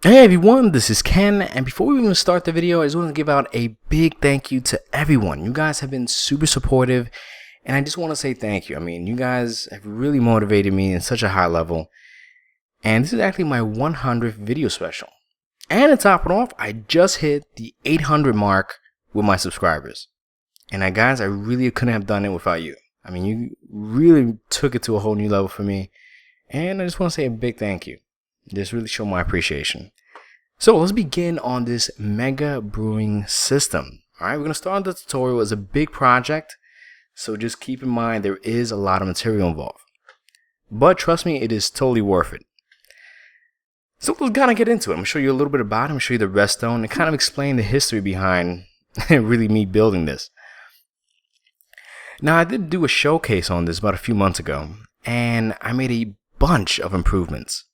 Hey everyone, this is Ken, and before we even start the video, I just want to give out a big thank you to everyone. You guys have been super supportive, and I just want to say thank you. I mean, you guys have really motivated me in such a high level, and this is actually my 100th video special. And to top it off, I just hit the 800 mark with my subscribers. And guys, I really couldn't have done it without you. I mean, you really took it to a whole new level for me, and I just want to say a big thank you. Just really show my appreciation. So let's begin on this Mega Brewing System. Alright, we're going to start the tutorial. It's a big project, so just keep in mind there is a lot of material involved. But trust me, it is totally worth it. So let's kind of get into it. I'm going to show you a little bit about it. I'm going to show you the redstone and kind of explain the history behind really me building this. Now, I did do a showcase on this about a few months ago, and I made a bunch of improvements.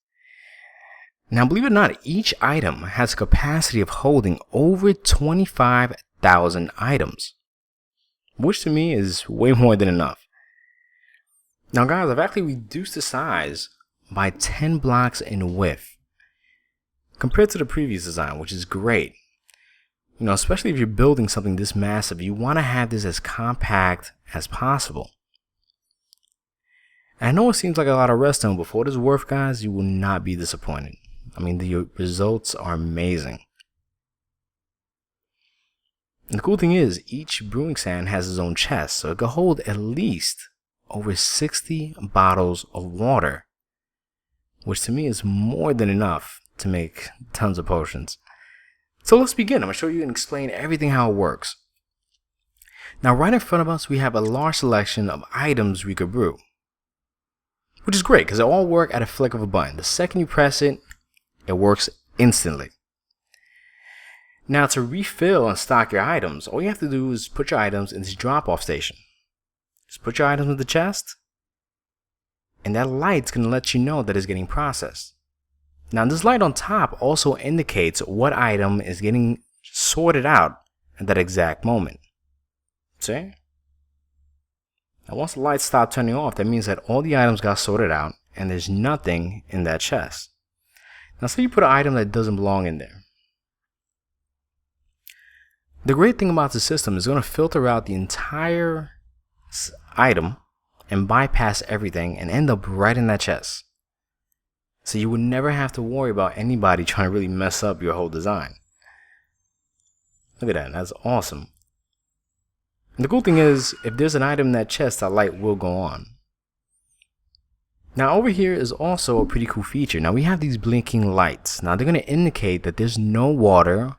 Now, believe it or not, each item has a capacity of holding over 25,000 items, which to me is way more than enough. Now, guys, I've actually reduced the size by 10 blocks in width compared to the previous design, which is great. You know, especially if you're building something this massive, you want to have this as compact as possible. And I know it seems like a lot of redstone, but for what it's worth, guys, you will not be disappointed. I mean, the results are amazing. And the cool thing is, each brewing stand has its own chest, so it can hold at least over 60 bottles of water, which to me is more than enough to make tons of potions. So let's begin. I'm going to show you and explain everything how it works. Now, right in front of us, we have a large selection of items we could brew, which is great because they all work at a flick of a button. The second you press it, it works instantly. Now, to refill and stock your items, all you have to do is put your items in this drop-off station. Just put your items in the chest, and that light's going to let you know that it's getting processed. Now, this light on top also indicates what item is getting sorted out at that exact moment. See? Now, once the lights stop turning off, that means that all the items got sorted out, and there's nothing in that chest. Now, say you put an item that doesn't belong in there. The great thing about the system is going to filter out the entire item and bypass everything and end up right in that chest. So you would never have to worry about anybody trying to really mess up your whole design. Look at that, that's awesome. And the cool thing is, if there's an item in that chest, that light will go on. Now over here is also a pretty cool feature. Now we have these blinking lights. Now they're going to indicate that there's no water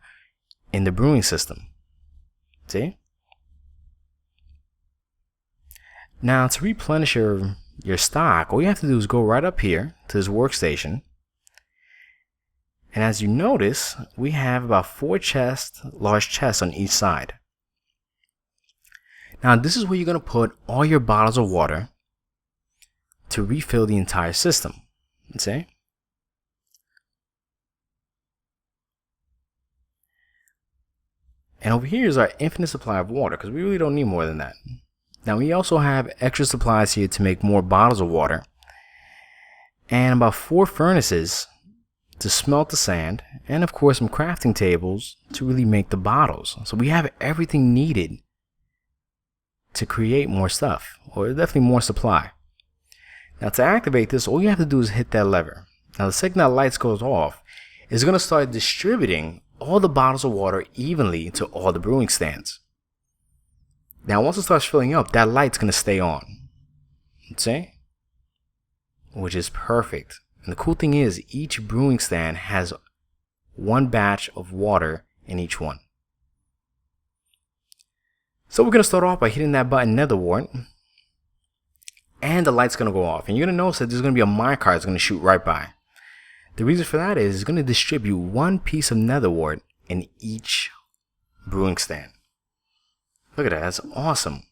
in the brewing system. See? Now to replenish your stock, all you have to do is go right up here to this workstation. And as you notice, we have about 4 large chests on each side. Now this is where you're going to put all your bottles of water to refill the entire system. See? And over here is our infinite supply of water, because we really don't need more than that. Now we also have extra supplies here to make more bottles of water, and about 4 furnaces to smelt the sand, and of course some crafting tables to really make the bottles. So we have everything needed to create more stuff, or definitely more supply. Now to activate this, all you have to do is hit that lever. Now the second that lights goes off, it's going to start distributing all the bottles of water evenly to all the brewing stands. Now once it starts filling up, that light's going to stay on. See? Which is perfect. And the cool thing is, each brewing stand has 1 batch of water in each one. So we're going to start off by hitting that button Nether Wart. And the light's going to go off. And you're going to notice that there's going to be a minecart that's going to shoot right by. The reason for that is it's going to distribute 1 piece of nether wart in each brewing stand. Look at that. That's awesome.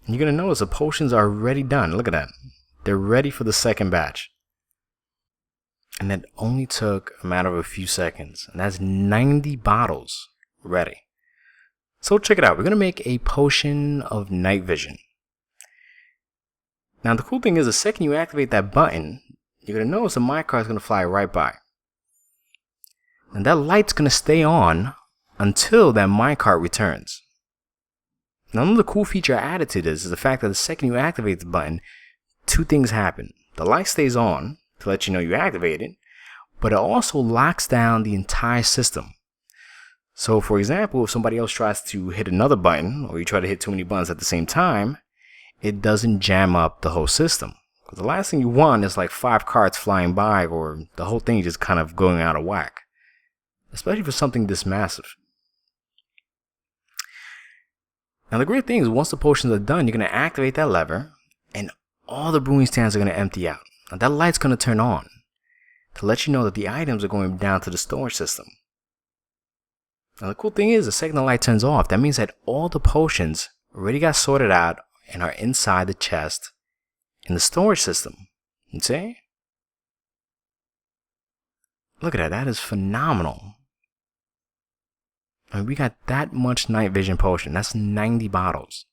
And you're going to notice the potions are already done. Look at that. They're ready for the second batch. And that only took a matter of a few seconds. And that's 90 bottles ready. So check it out. We're going to make a potion of night vision. Now the cool thing is, the second you activate that button, you're going to notice the minecart is going to fly right by. And that light's going to stay on until that minecart returns. Now, another cool feature added to this is the fact that the second you activate the button, two things happen. The light stays on to let you know you activated, but it also locks down the entire system. So, for example, if somebody else tries to hit another button, or you try to hit too many buttons at the same time, it doesn't jam up the whole system. Because the last thing you want is like 5 carts flying by, or the whole thing just kind of going out of whack. Especially for something this massive. Now the great thing is once the potions are done, you're going to activate that lever, and all the brewing stands are going to empty out. Now that light's going to turn on to let you know that the items are going down to the storage system. Now the cool thing is the second the light turns off, that means that all the potions already got sorted out and are inside the chest in the storage system. You see? Look at that, that is phenomenal. I mean, we got that much night vision potion. That's 90 bottles.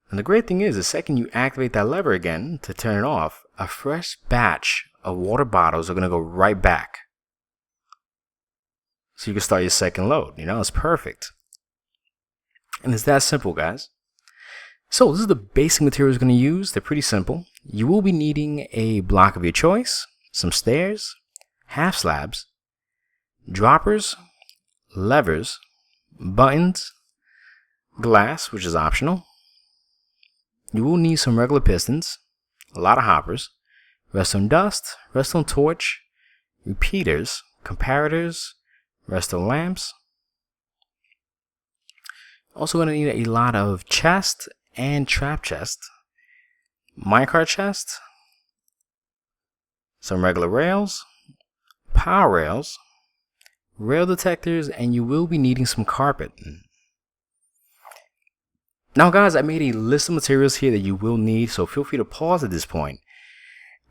And the great thing is, the second you activate that lever again to turn it off, a fresh batch of water bottles are going to go right back. So you can start your second load. You know, it's perfect. And it's that simple, guys. So this is the basic materials we're going to use. They're pretty simple. You will be needing a block of your choice, some stairs, half slabs, droppers, levers, buttons, glass, which is optional. You will need some regular pistons, a lot of hoppers, redstone dust, redstone torch, repeaters, comparators, redstone lamps. Also going to need a lot of chest and trap chest, minecart chest, some regular rails, power rails, rail detectors, and you will be needing some carpet. Now guys, I made a list of materials here that you will need, so feel free to pause at this point.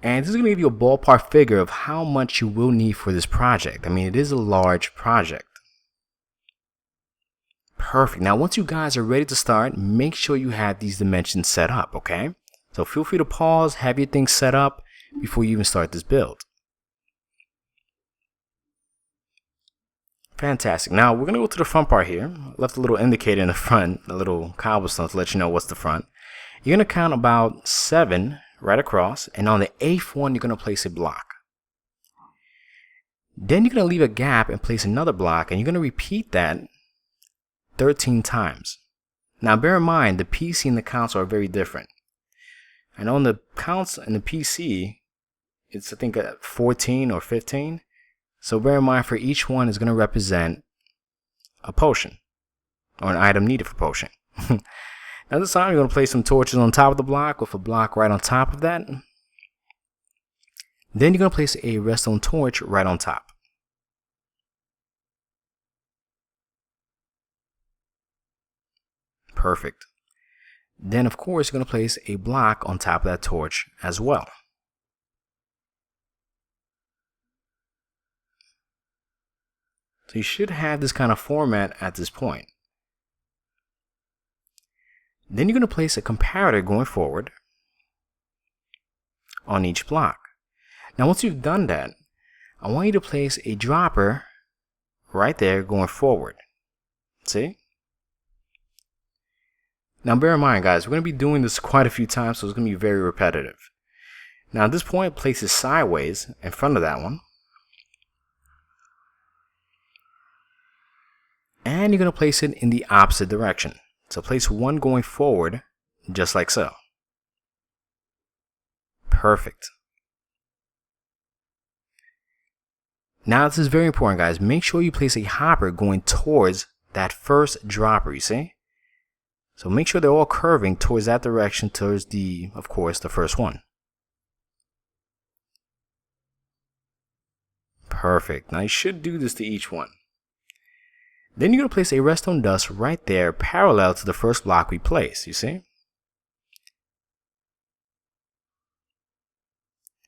And this is going to give you a ballpark figure of how much you will need for this project. I mean, it is a large project. Perfect. Now once you guys are ready to start, make sure you have these dimensions set up, okay? So feel free to pause, have your things set up before you even start this build. Fantastic. Now we're going to go to the front part here. I left a little indicator in the front, a little cobblestone to let you know what's the front. You're going to count about 7 right across, and on the 8th one you're going to place a block. Then you're going to leave a gap and place another block, and you're going to repeat that 13 times. Now bear in mind the PC and the console are very different. I know in the console and the PC it's I think 14 or 15. So bear in mind for each one is going to represent a potion or an item needed for potion. Now this time you're going to place some torches on top of the block with a block right on top of that. Then you're going to place a redstone torch right on top. Perfect. Then of course you're going to place a block on top of that torch as well. So you should have this kind of format at this point. Then you're going to place a comparator going forward on each block. Now once you've done that, I want you to place a dropper right there going forward. See? Now bear in mind guys, we're going to be doing this quite a few times, so it's going to be very repetitive. Now at this point, place it sideways in front of that one. And you're going to place it in the opposite direction. So place one going forward, just like so. Perfect. Now this is very important guys. Make sure you place a hopper going towards that first dropper, you see? So make sure they're all curving towards that direction, towards the, of course, the first one. Perfect. Now you should do this to each one. Then you're going to place a redstone dust right there parallel to the first block we placed, you see? And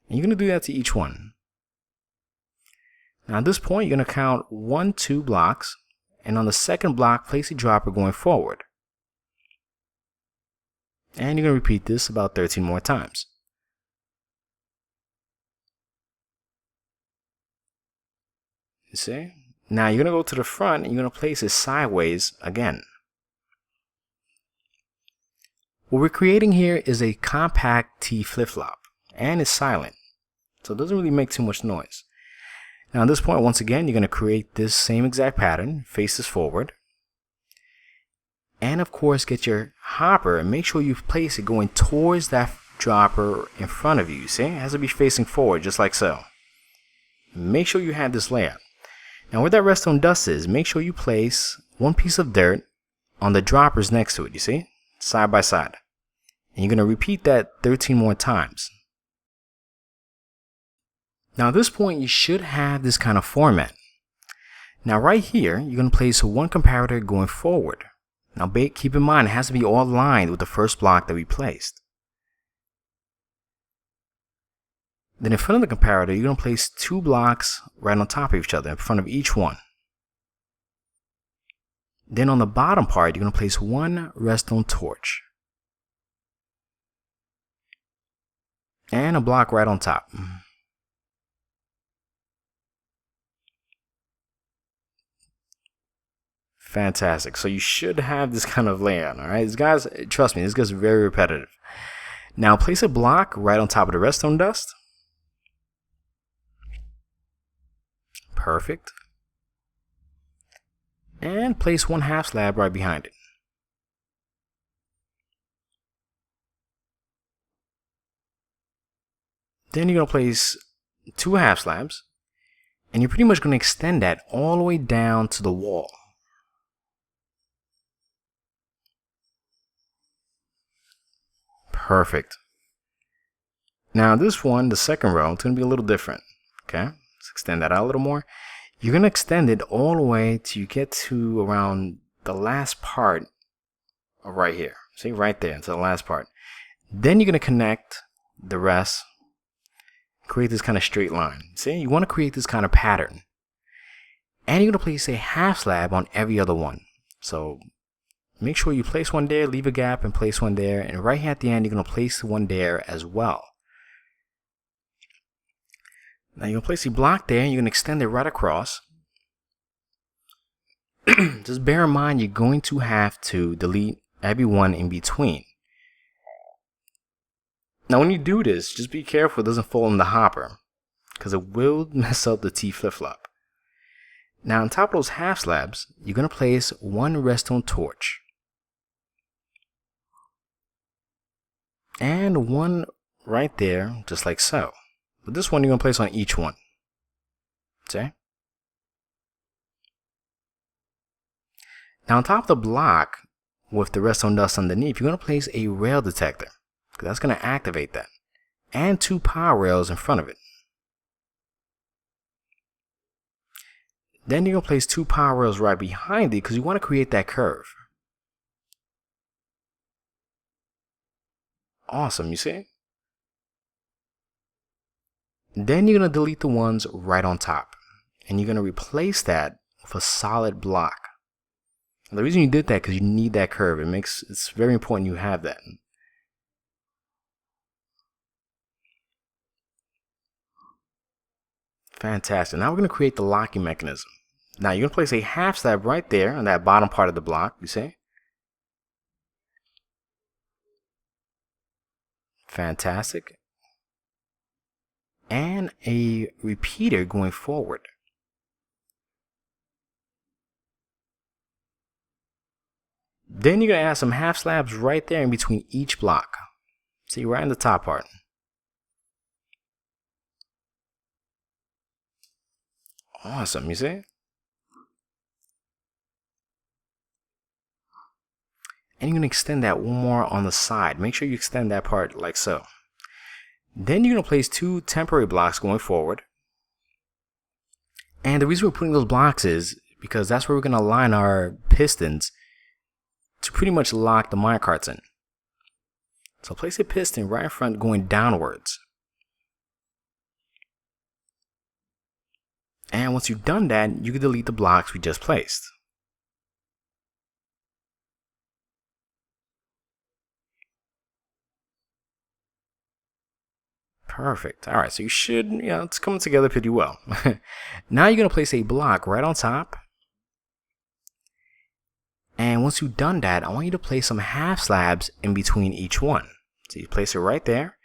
you're going to do that to each one. Now at this point, you're going to count 1, 2 blocks, and on the second block, place a dropper going forward. And you're going to repeat this about 13 more times. You see? Now you're going to go to the front and you're going to place it sideways again. What we're creating here is a compact T flip-flop, and it's silent, so it doesn't really make too much noise. Now at this point, once again, you're going to create this same exact pattern, face this forward, and of course get your hopper and make sure you place it going towards that dropper in front of you. See, it has to be facing forward, just like so. Make sure you have this layout. Now where that redstone dust is, make sure you place one piece of dirt on the droppers next to it, you see? Side by side. And you're going to repeat that 13 more times. Now at this point, you should have this kind of format. Now right here, you're going to place one comparator going forward. Now keep in mind, it has to be all aligned with the first block that we placed. Then in front of the comparator, you're going to place 2 blocks right on top of each other, in front of each one. Then on the bottom part, you're going to place 1 redstone torch. And a block right on top. Fantastic. So you should have this kind of layout, alright? These guys, trust me, this gets very repetitive. Now place a block right on top of the redstone dust. Perfect. And place 1 half slab right behind it. Then you're going to place 2 half slabs, and you're pretty much going to extend that all the way down to the wall. Perfect. Now this one, the second row, it's going to be a little different. Okay, let's extend that out a little more. You're going to extend it all the way till you get to around the last part of right here. See, right there, to the last part. Then you're going to connect the rest, create this kind of straight line. See, you want to create this kind of pattern. And you're going to place a half slab on every other one. So make sure you place one there, leave a gap, and place one there. And right here at the end, you're going to place one there as well. Now you're going to place the block there, and you're going to extend it right across. Just bear in mind, you're going to have to delete every one in between. Now when you do this, just be careful it doesn't fall in the hopper, because it will mess up the T flip-flop. Now on top of those half slabs, you're going to place 1 redstone torch. And 1 right there, just like so. But this one you're going to place on each one. See? Now on top of the block, with the redstone dust underneath, you're going to place a rail detector, because that's going to activate that. And 2 power rails in front of it. Then you're going to place 2 power rails right behind it, because you want to create that curve. Awesome, you see? Then you're going to delete the ones right on top. And you're going to replace that with a solid block. And the reason you did that, because you need that curve. It's very important you have that. Fantastic. Now we're going to create the locking mechanism. Now you're going to place a half slab right there on that bottom part of the block, you see? Fantastic. And a repeater going forward. Then you're going to add some half slabs right there in between each block. See, right in the top part. Awesome, you see? And you're going to extend that one more on the side. Make sure you extend that part like so. Then you're going to place 2 temporary blocks going forward. And the reason we're putting those blocks is because that's where we're going to align our pistons to pretty much lock the minecarts in. So place a piston right in front going downwards. And once you've done that, you can delete the blocks we just placed. Perfect. All right, so you should, it's coming together pretty well. Now you're going to place a block right on top. And once you've done that, I want you to place some half slabs in between each one. So you place it right there,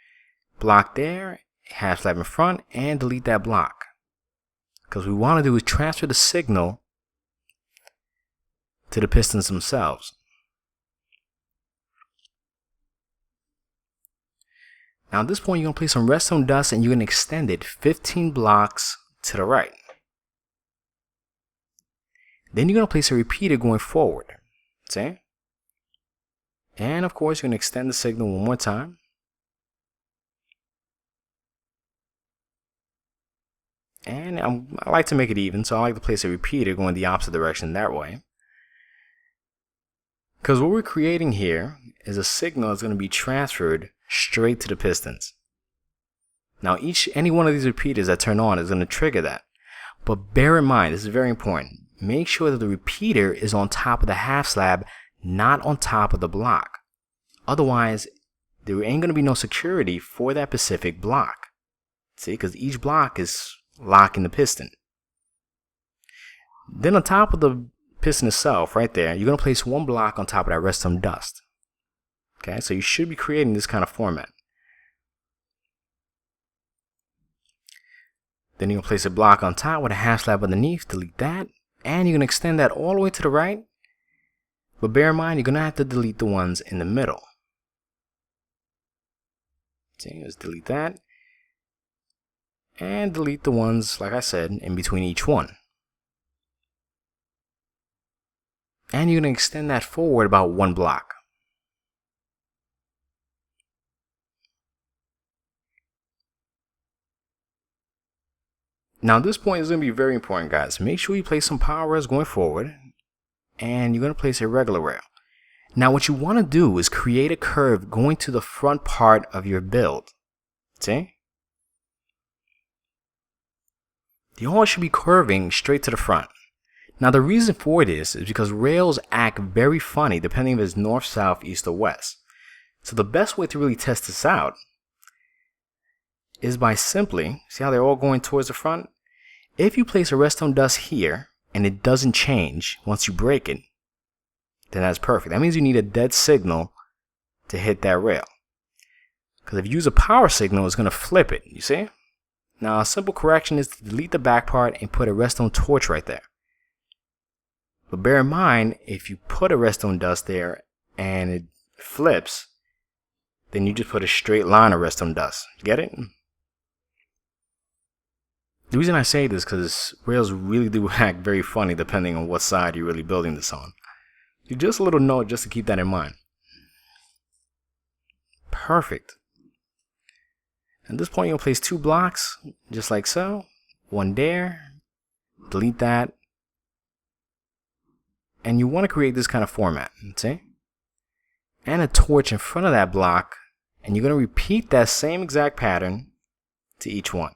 block there, half slab in front, and delete that block. Because what we want to do is transfer the signal to the pistons themselves. Now at this point, you're going to place some redstone dust and you're going to extend it 15 blocks to the right. Then you're going to place a repeater going forward. See? And of course, you're going to extend the signal one more time. And I like to make it even, so I like to place a repeater going the opposite direction that way. Because what we're creating here is a signal that's going to be transferred straight to the pistons. Now any one of these repeaters that turn on is going to trigger that. But bear in mind, this is very important. Make sure that the repeater is on top of the half slab, not on top of the block. Otherwise, there ain't going to be no security for that specific block. See, because each block is locking the piston. Then on top of the piston itself, right there, you're going to place one block on top of that redstone dust. Okay, so you should be creating this kind of format. Then you're going to place a block on top with a half slab underneath, delete that. And you're going to extend that all the way to the right. But bear in mind, you're going to have to delete the ones in the middle. See, let's delete that. And delete the ones, like I said, in between each one. And you're going to extend that forward about one block. Now this point is going to be very important, guys. Make sure you place some power rails going forward. And you're going to place a regular rail. Now what you want to do is create a curve going to the front part of your build. See? The all should be curving straight to the front. Now the reason for this is because rails act very funny depending if it's north, south, east, or west. So the best way to really test this out is by simply, see how they're all going towards the front? If you place a redstone dust here and it doesn't change once you break it, then that's perfect. That means you need a dead signal to hit that rail. Because if you use a power signal, it's going to flip it, you see? Now a simple correction is to delete the back part and put a redstone torch right there. But bear in mind, if you put a redstone dust there and it flips, then you just put a straight line of redstone dust. Get it? The reason I say this is because rails really do act very funny depending on what side you're really building this on. So just a little note just to keep that in mind. Perfect. At this point, you'll place two blocks, just like so. One there. Delete that. And you want to create this kind of format, see? And a torch in front of that block. And you're going to repeat that same exact pattern to each one.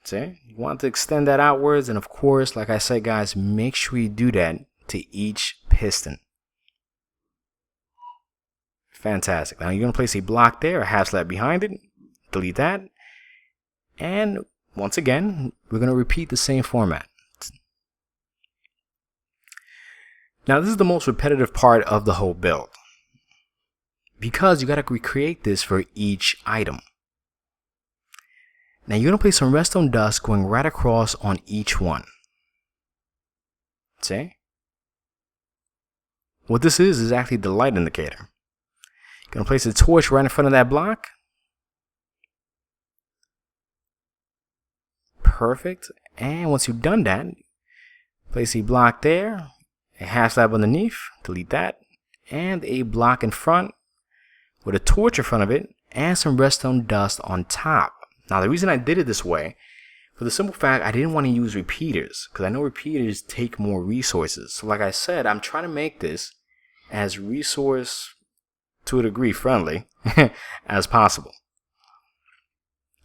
See? You want to extend that outwards. And of course, like I said, guys, make sure you do that to each piston. Fantastic. Now you're going to place a block there, a half slab behind it. Delete that. And once again, we're going to repeat the same format. Now this is the most repetitive part of the whole build, because you got to recreate this for each item. Now you're going to place some redstone dust going right across on each one. See? What this is actually the light indicator. You're going to place a torch right in front of that block. Perfect. And once you've done that, place a block there, a half slab underneath, delete that, and a block in front with a torch in front of it and some redstone dust on top. Now the reason I did it this way, for the simple fact I didn't want to use repeaters, because I know repeaters take more resources. So like I said, I'm trying to make this as resource to a degree friendly as possible.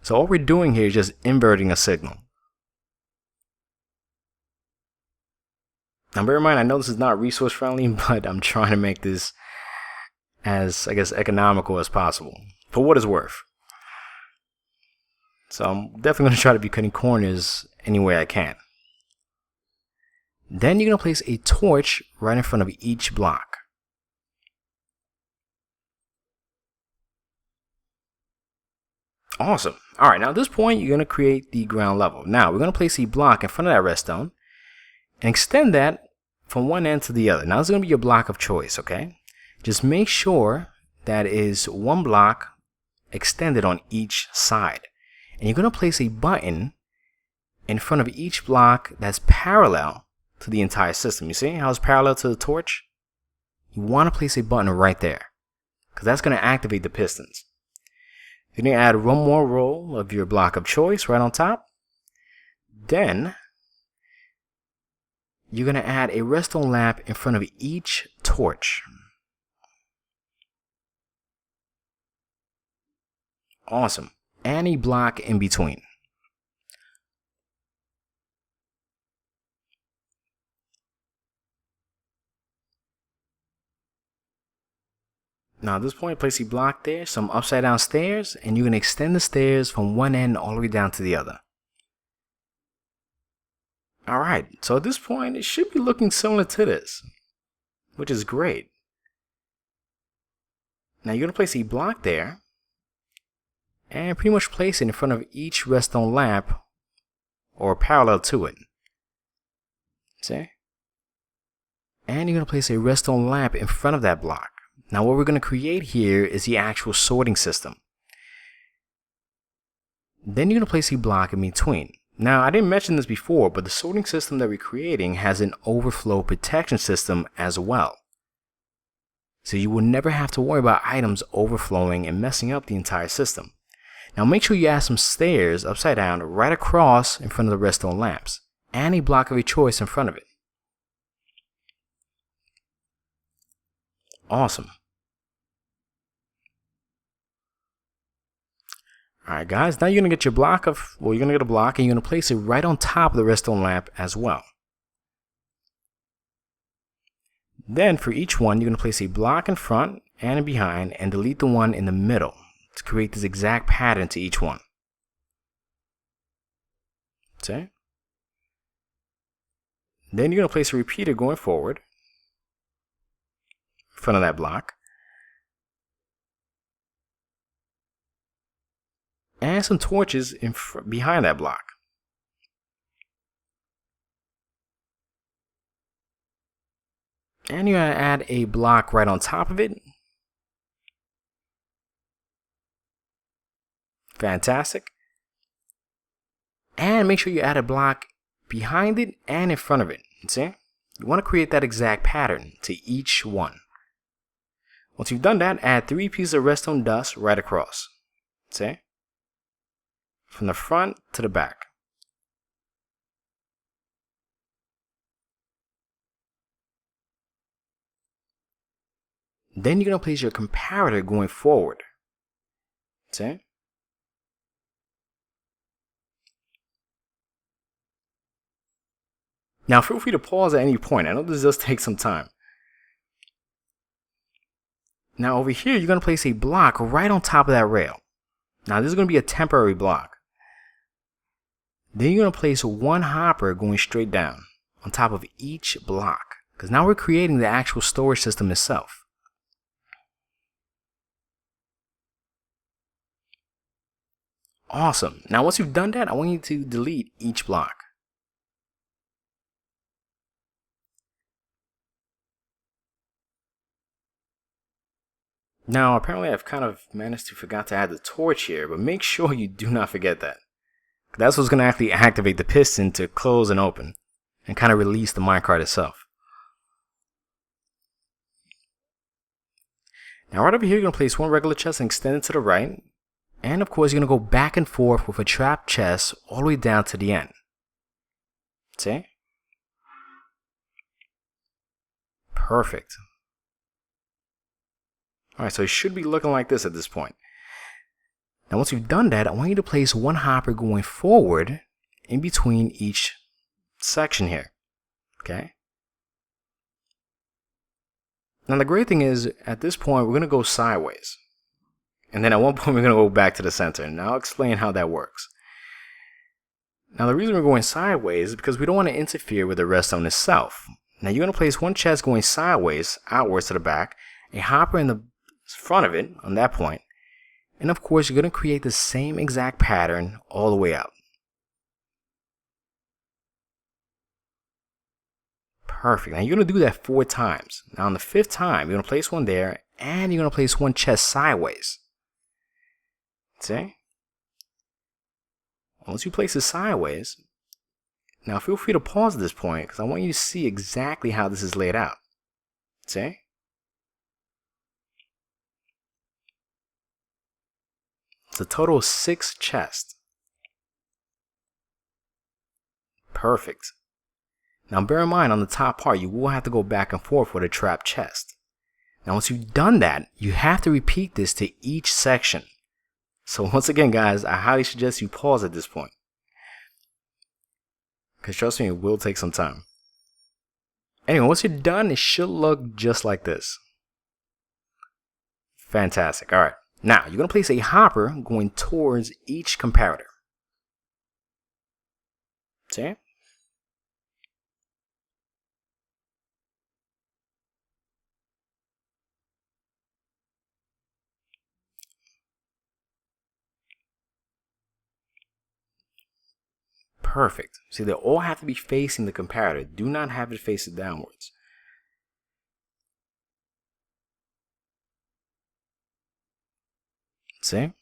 So all we're doing here is just inverting a signal. Now bear in mind, I know this is not resource friendly, but I'm trying to make this as, I guess, economical as possible, for what it's worth. So I'm definitely going to try to be cutting corners any way I can. Then you're going to place a torch right in front of each block. Awesome. Alright, now at this point, you're going to create the ground level. Now, we're going to place a block in front of that redstone and extend that from one end to the other. Now, this is going to be your block of choice, okay? Just make sure that is one block extended on each side. And you're going to place a button in front of each block that's parallel to the entire system. You see how it's parallel to the torch? You want to place a button right there, because that's going to activate the pistons. You're going to add one more row of your block of choice right on top. Then you're going to add a redstone lamp in front of each torch. Awesome. And a block in between. Now at this point, place a block there, some upside down stairs, and you're going to extend the stairs from one end all the way down to the other. Alright, so at this point, it should be looking similar to this, which is great. Now you're going to place a block there, and pretty much place it in front of each redstone lamp, or parallel to it. See? And you're going to place a redstone lamp in front of that block. Now what we're going to create here is the actual sorting system. Then you're going to place a block in between. Now I didn't mention this before, but the sorting system that we're creating has an overflow protection system as well. So you will never have to worry about items overflowing and messing up the entire system. Now make sure you add some stairs upside down right across in front of the redstone lamps, and a block of your choice in front of it. Awesome. Alright guys, now you're going to get your block of, you're going to get a block and you're going to place it right on top of the redstone lamp as well. Then for each one, you're going to place a block in front and behind and delete the one in the middle to create this exact pattern to each one. See? Then you're going to place a repeater going forward in front of that block. And some torches behind that block. And you're going to add a block right on top of it. Fantastic. And make sure you add a block behind it and in front of it. See? You want to create that exact pattern to each one. Once you've done that, add 3 pieces of redstone dust right across. See? From the front to the back. Then you're going to place your comparator going forward. See? Now feel free to pause at any point. I know this does take some time. Now over here, you're going to place a block right on top of that rail. Now this is going to be a temporary block. Then you're going to place one hopper going straight down on top of each block, because now we're creating the actual storage system itself. Awesome. Now once you've done that, I want you to delete each block. Now apparently I've kind of managed to forget to add the torch here, but make sure you do not forget that. That's what's going to actually activate the piston to close and open and kind of release the minecart itself. Now right over here, you're going to place one regular chest and extend it to the right. And of course, you're going to go back and forth with a trap chest all the way down to the end. See? Perfect. Alright, so it should be looking like this at this point. Now once you've done that, I want you to place one hopper going forward in between each section here. Okay? Now the great thing is, at this point, we're going to go sideways. And then at one point, we're going to go back to the center. And I'll explain how that works. Now the reason we're going sideways is because we don't want to interfere with the redstone itself. Now you're going to place one chest going sideways, outwards to the back, a hopper in the front of it on that point, and of course you're going to create the same exact pattern all the way out. Perfect. Now you're going to do that 4 times. Now on the 5th time, you're going to place one there, and you're going to place one chest sideways. See? Once you place it sideways, now feel free to pause at this point because I want you to see exactly how this is laid out. See? It's a total of 6 chests. Perfect. Now bear in mind on the top part you will have to go back and forth with a trap chest. Now once you've done that, you have to repeat this to each section. So once again guys, I highly suggest you pause at this point. Because trust me, it will take some time. Anyway, once you're done, it should look just like this. Fantastic. Alright. Now, you're going to place a hopper going towards each comparator. See? Perfect. See, they all have to be facing the comparator. Do not have it facing downwards. See?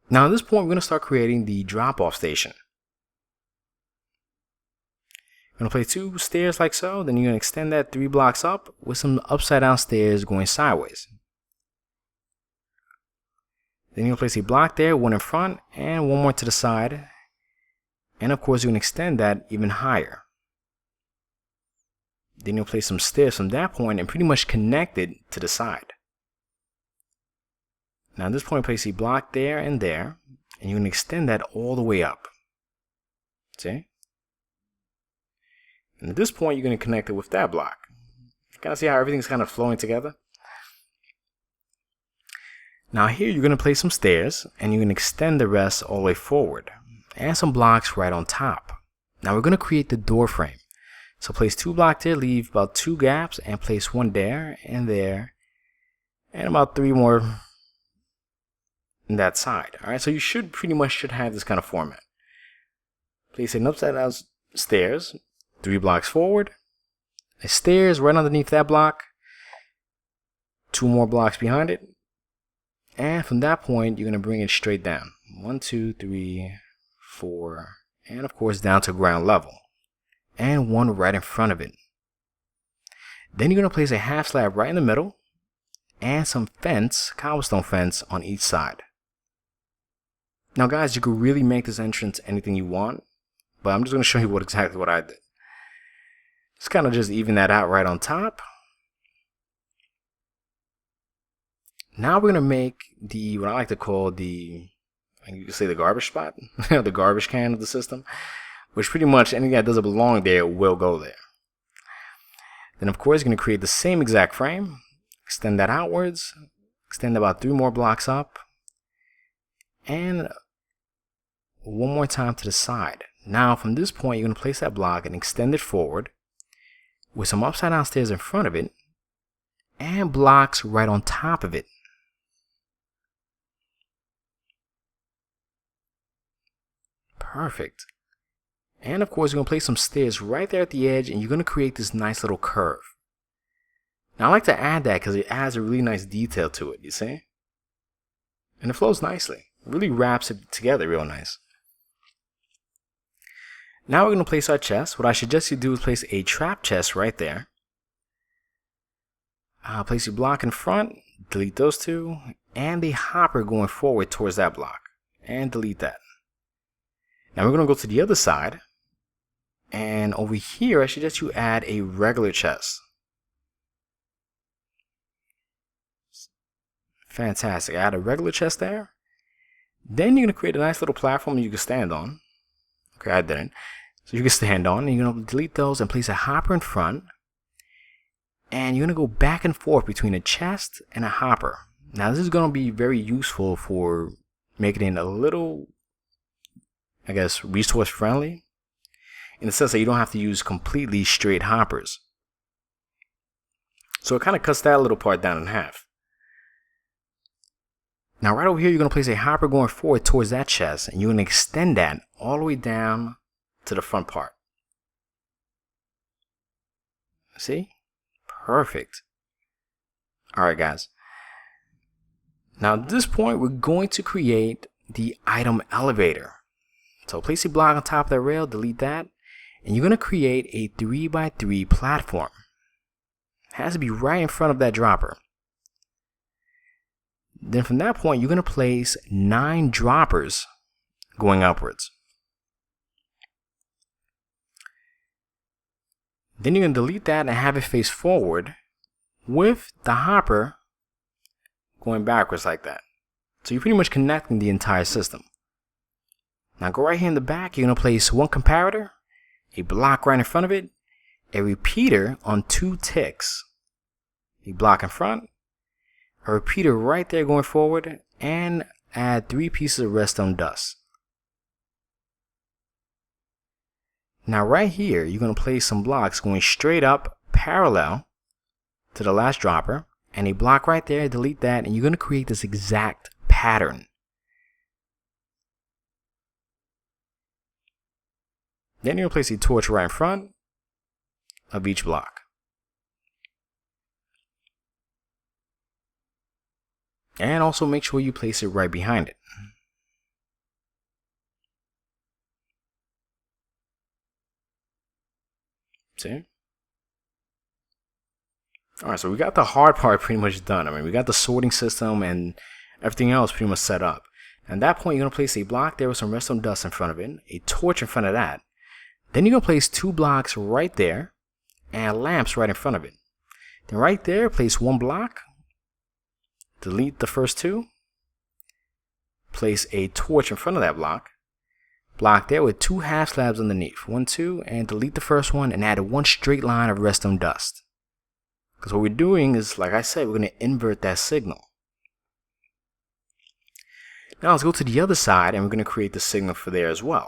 Now at this point, we're going to start creating the drop-off station. You're going to place 2 stairs like so. Then you're going to extend that 3 blocks up with some upside-down stairs going sideways. Then you'll place a block there, one in front and one more to the side. And of course, you can extend that even higher. Then you'll place some stairs from that point and pretty much connect it to the side. Now at this point, place a block there, and you can extend that all the way up. See? And at this point, you're going to connect it with that block. Kind of see how everything's kind of flowing together? Now here you're going to place some stairs and you can extend the rest all the way forward and some blocks right on top. Now we're going to create the door frame. So place 2 blocks there, leave about 2 gaps and place 1 there and about 3 more in that side. Alright, so you should pretty much have this kind of format. Place an upside down stairs, 3 blocks forward, a stairs right underneath that block, 2 more blocks behind it. And from that point, you're going to bring it straight down. 1, 2, 3, 4, and of course down to ground level. And 1 right in front of it. Then you're going to place a half slab right in the middle. And some fence, cobblestone fence, on each side. Now guys, you could really make this entrance anything you want. But I'm just going to show you exactly what I did. Just kind of just even that out right on top. Now we're going to make what I like to call you could say the garbage spot, the garbage can of the system, which pretty much anything that doesn't belong there will go there. Then of course you're going to create the same exact frame, extend that outwards, extend about 3 more blocks up, and 1 more time to the side. Now from this point you're going to place that block and extend it forward with some upside down stairs in front of it and blocks right on top of it. Perfect. And of course, you're going to place some stairs right there at the edge, and you're going to create this nice little curve. Now, I like to add that because it adds a really nice detail to it, you see? And it flows nicely. It really wraps it together real nice. Now we're going to place our chest. What I suggest you do is place a trap chest right there. Place your block in front, delete those 2, and a hopper going forward towards that block, and delete that. Now we're going to go to the other side, and over here I suggest you add a regular chest. Fantastic. Add a regular chest there. Then you're going to create a nice little platform you can stand on. Okay, I didn't. So you can stand on, and you're going to delete those and place a hopper in front. And you're going to go back and forth between a chest and a hopper. Now this is going to be very useful for making it a little, I guess, resource friendly in the sense that you don't have to use completely straight hoppers. So it kind of cuts that little part down in half. Now right over here, you're going to place a hopper going forward towards that chest, and you're going to extend that all the way down to the front part. See? Perfect. Alright guys. Now at this point, we're going to create the item elevator. So place a block on top of that rail, delete that, and you're going to create a 3x3 platform. It has to be right in front of that dropper. Then from that point, you're going to place 9 droppers going upwards. Then you're going to delete that and have it face forward with the hopper going backwards like that. So you're pretty much connecting the entire system. Now go right here in the back, you're going to place 1 comparator, a block right in front of it, a repeater on 2 ticks, a block in front, a repeater right there going forward, and add 3 pieces of redstone dust. Now right here, you're going to place some blocks going straight up parallel to the last dropper, and a block right there, delete that, and you're going to create this exact pattern. Then you're going to place a torch right in front of each block. And also make sure you place it right behind it. See? Alright, so we got the hard part pretty much done. I mean, we got the sorting system and everything else pretty much set up. And at that point, you're going to place a block there with some redstone dust in front of it, a torch in front of that. Then you're going to place 2 blocks right there and lamps right in front of it. Then right there, place 1 block, delete the first 2, place a torch in front of that block there with 2 half slabs underneath, 1, 2, and delete the first one and add 1 straight line of redstone dust. Because what we're doing is, like I said, we're going to invert that signal. Now let's go to the other side and we're going to create the signal for there as well.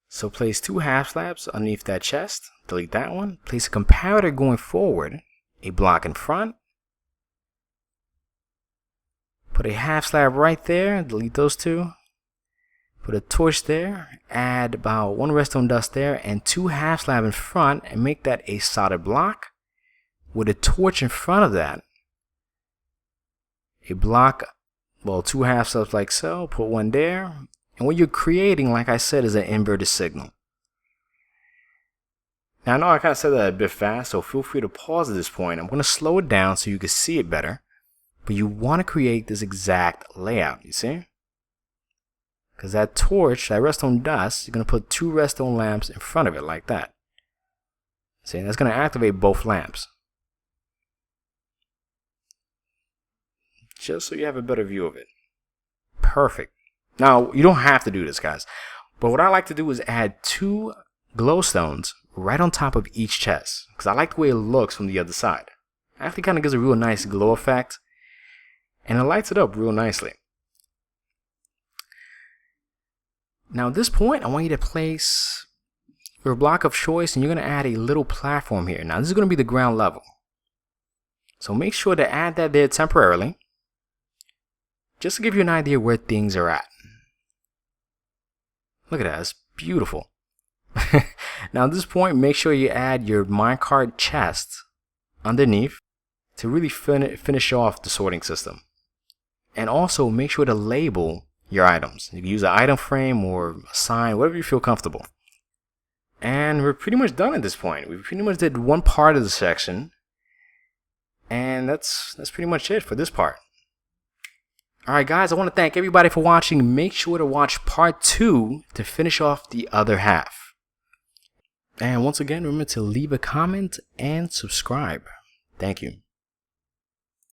So place 2 half slabs underneath that chest, delete that one, place a comparator going forward, a block in front, put a half slab right there, delete those 2, put a torch there, add about 1 redstone dust there, and 2 half slab in front, and make that a solid block with a torch in front of that, a block, well, 2 half slabs like so, put 1 there. And what you're creating, like I said, is an inverted signal. Now I know I kind of said that a bit fast, so feel free to pause at this point. I'm going to slow it down so you can see it better. But you want to create this exact layout, you see? Because that torch, that redstone dust, you're going to put 2 redstone lamps in front of it like that. See, that's going to activate both lamps. Just so you have a better view of it. Perfect. Now, you don't have to do this, guys. But what I like to do is add 2 glowstones right on top of each chest. Because I like the way it looks from the other side. It actually kind of gives a real nice glow effect. And it lights it up real nicely. Now at this point, I want you to place your block of choice. And you're going to add a little platform here. Now this is going to be the ground level. So make sure to add that there temporarily. Just to give you an idea where things are at. Look at that, it's beautiful. Now at this point, make sure you add your minecart chest underneath to really finish off the sorting system. And also make sure to label your items. You can use an item frame or a sign, whatever you feel comfortable. And we're pretty much done at this point. We pretty much did one part of the section. And that's pretty much it for this part. Alright guys, I want to thank everybody for watching. Make sure to watch part 2 to finish off the other half. And once again, remember to leave a comment and subscribe. Thank you.